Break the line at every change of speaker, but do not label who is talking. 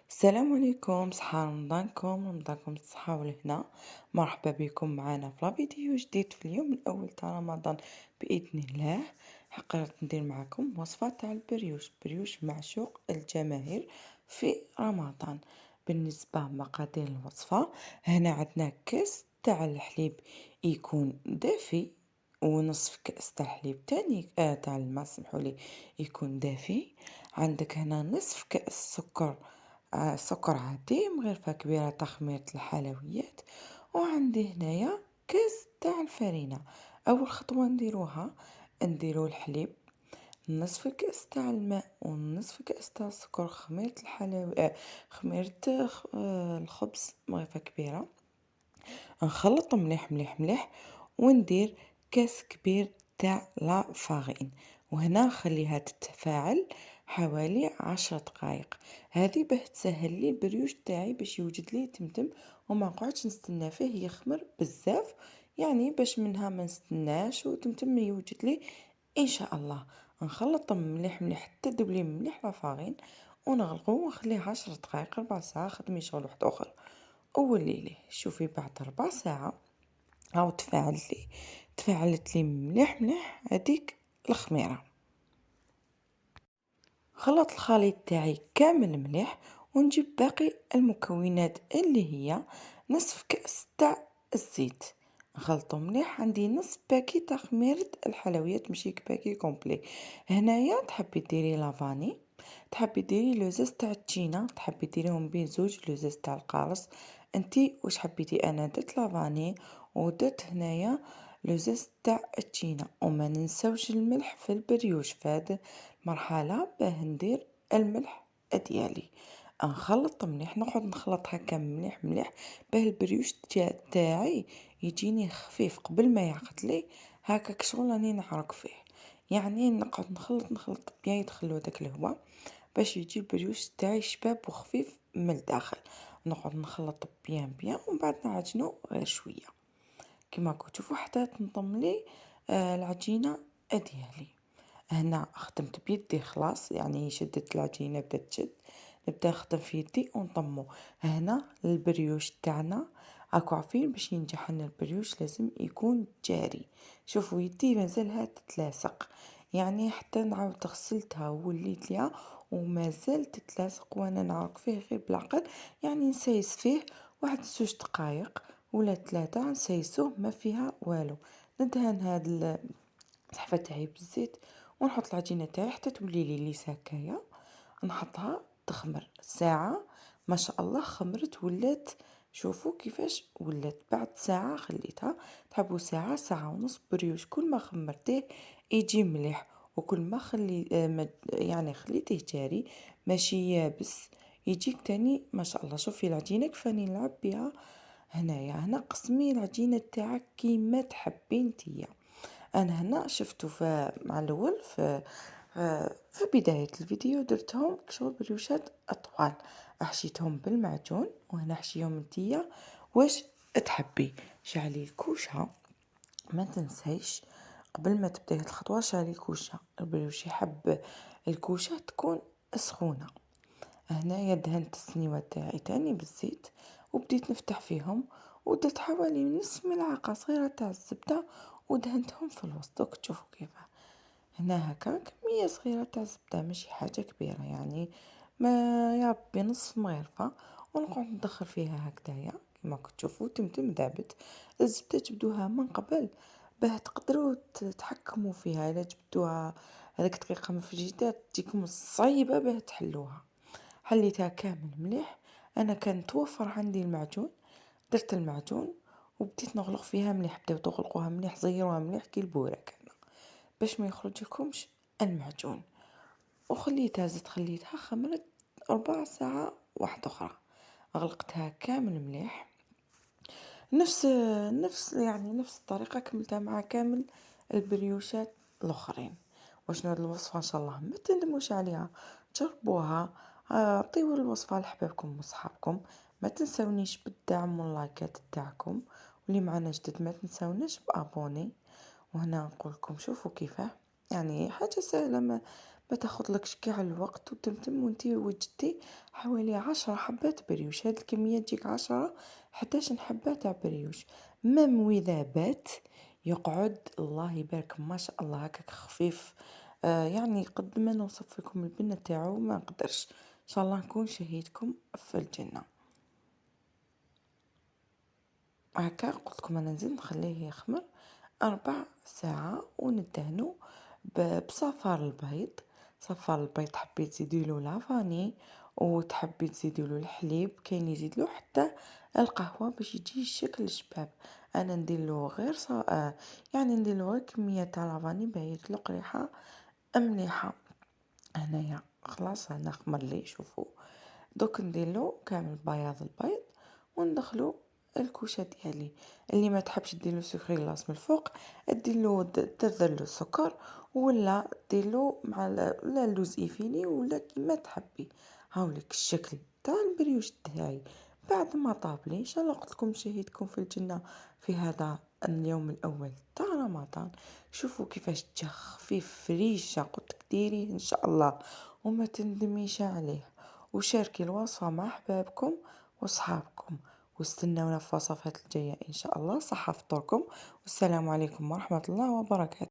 السلام عليكم، صحة رمضانكم بالصحة والهنا. مرحبا بكم معنا في فيديو جديد في اليوم الأول تاع رمضان بإذن الله. قررت ندير معكم وصفة تاع البريوش معشوق الجماهير في رمضان. بالنسبة لمقادير الوصفة، هنا عندنا كاس تاع الحليب يكون دافي، ونصف كأس تاع الحليب تاني تاع الماء سمحولي يكون دافي. عندك هنا نصف كأس سكر، سكر عادي من غير كبيرة تخميرة الحلويات. وعندي هنايا كاس تاع الفرينة. اول خطوة نديرو الحليب، نصف كاس تاع الماء ونصف كاس تاع السكر، خميرة خميرة الخبز من غير كبيرة. نخلط مليح مليح مليح، وندير كاس كبير تاع لا فارين، وهنا نخليها تتفاعل حوالي 10 دقائق. هذه باه تسهل لي البريوش تاعي باش يوجد لي تمتم، وما نقعدش نستنى فيه يخمر بزاف، يعني باش منها ما نستناش وتمتم يوجد لي ان شاء الله. نخلط مليح مليح حتى تذوب لي مليح لا فارين، ونغلقو ونخليه 10 دقائق ربع ساعه خدمي شغل واحد اخر. وليلي شوفي بعد ربع ساعة هاو تفاعلت لي مليح مليح هذيك الخميرة. خلط الخليط تاعي كامل مليح، ونجيب باقي المكونات اللي هي نصف كأس تاع الزيت. نخلطو مليح، عندي نص باكي تاع خميرة الحلويات ماشي باكي كومبلي. هنايا تحبي ديري لافاني، تحبي ديري لوزاز تاع التشينا، تحبي ديريهم بين زوج لوزاز تاع القارص. انتي واش حبيتي؟ انا درت لافاني ودرت هنايا لوزاز تاع التشينا. وما ننساوش الملح في البريوش في هذا مرحلة باه ندير الملح ديالي. نخلط مليح، نقعد نخلط هكا مليح مليح باه البريوش تاعي يجيني خفيف قبل ما يعقد لي. هكاك شغل راني نعرق فيه، يعني نقعد نخلط بيان يدخلو داك الهواء باش يجي البريوش تاعي شباب وخفيف من الداخل. نقعد نخلط بيان بيان ومن بعد نعجنو غير شويه كما راكم تشوفوا حتى تنضم لي العجينه ديالي. هنا خدمت بيدي خلاص، يعني شدت العجينه بدات تشد، نبدا نخدم في يدي ونضمو. هنا البريوش تاعنا راكو عارفين باش ينجح لنا البريوش لازم يكون جاري. شوفوا يدي مازالها تتلاصق، يعني حتى نعاود غسلتها ووليت ليها ومازال تتلاصق، وانا نعرق فيه غير بالعقل، يعني نسيس فيه واحد 2 دقائق ولا 3 نسيسوه ما فيها والو. ندهن هاد الصحفه تاعي بالزيت، ونحط العجينه تاعي حتى تولي لي ليس هكايا. نحطها تخمر ساعه، ما شاء الله خمرت ولات. شوفوا كيفاش ولات بعد ساعه خليتها. تحبوا ساعه ساعه ونص بريوش، كل ما خمرتيه يجي مليح، وكل ما خلي يعني خليتيه جاري ماشي يابس يجيك تاني ما شاء الله. شوفي العجينه كفاني نلعب بها. هنا قسمي العجينه تاعك كيما تحبي نتيا. انا هنا شفتو مع الاول في بداية الفيديو درتهم كشغل بريوشات اطوال، حشيتهم بالمعجون، وهنا حشيهم نتيا واش تحبي. شعلي الكوشة، ما تنسيش قبل ما تبداي الخطوة شعلي الكوشة. البريوش يحب الكوشة تكون سخونة. هنايا دهنت السنيوة تاعي تاني بالزيت، وبديت نفتح فيهم، ودرت حوالي نصف ملعقة صغيرة تاع الزبدة ودهنتهم في الوسط. دوك تشوفوا كيف هنا هكا كمية صغيرة تاع الزبدة ماشي حاجة كبيرة، يعني ما يا ربي نصف مغرفة. ونقعد ندخل فيها هكذايا كما راكم تشوفوا تمتم ذابت. الزبدة جبدوها من قبل باه تقدروا تتحكموا فيها. الا جبدوها هذيك دقيقة من الفريجيدير تجيكم صعيبة باه تحلوها. حليتها كامل مليح. انا كان توفر عندي المعجون، درت المعجون وبديت نغلق فيها مليح. بداو تغلقوها مليح، زيروها مليح كي البوراك هنا باش ما يخرجلكمش المعجون. وخليتها زدت خليتها خمرت ربع ساعة واحدة اخرى. غلقتها كامل مليح، نفس الطريقة كملتها مع كامل البريوشات الاخرين. وشنو هاد الوصفة ان شاء الله ما تندموش عليها، جربوها. عطيو الوصفة لحبابكم وصحابكم. ما تنسونيش بالدعم واللايكات تاعكم، واللي معنا جدد ما تنسوناش بابوني. وهنا نقول لكم شوفوا كيفاه، يعني حاجة سهلة، ما فتاخذ لك كاع الوقت وتمتم وانتي وجدتي حوالي 10 حبات بريوش. هاد الكمية تجيك 10 11 حبة تاع بريوش. مام وإذا بات يقعد الله يبارك ما شاء الله هكاك خفيف. يعني قد ما نوصف لكم البنة تاعو ما نقدرش. ان شاء الله نكون شهيدكم في الجنة. هكا قلت لكم انا نزيد نخليه يخمر 4 ساعة وندهنو بصفار البيض. صفار البيض تحبي تزيديلو لافاني وتحبي تزيديلو الحليب، كاين يزيدلو حتى القهوة باش يجي الشكل شباب. انا نديرلو غير يعني نديرلو غير كمية تاع لافاني باه يطلق ريحة مليحة. هنايا خلاص هنا خمر لي شوفوا. دوك نديرلو كامل بياض البيض وندخلو الكوشة ديالي. اللي ما تحبش ديرلو سكري لاص من الفوق ديرلو تدلو السكر ولا ديرلو مع ولا اللوز ايفيني ولا كيما تحبي. هاوليك الشكل تاع البريوش تاعي بعد ما طابلي. ان شاء الله قلت لكم شهيدكم في الجنة في هذا اليوم الاول تاع رمضان. شوفوا كيفاش جا خفيف فريشة. قلت ديريه ان شاء الله وما تندميش عليه. وشاركي الوصفة مع احبابكم وصحابكم واستناونا في وصفات الجاية ان شاء الله. صحة فطوركم والسلام عليكم ورحمة الله وبركاته.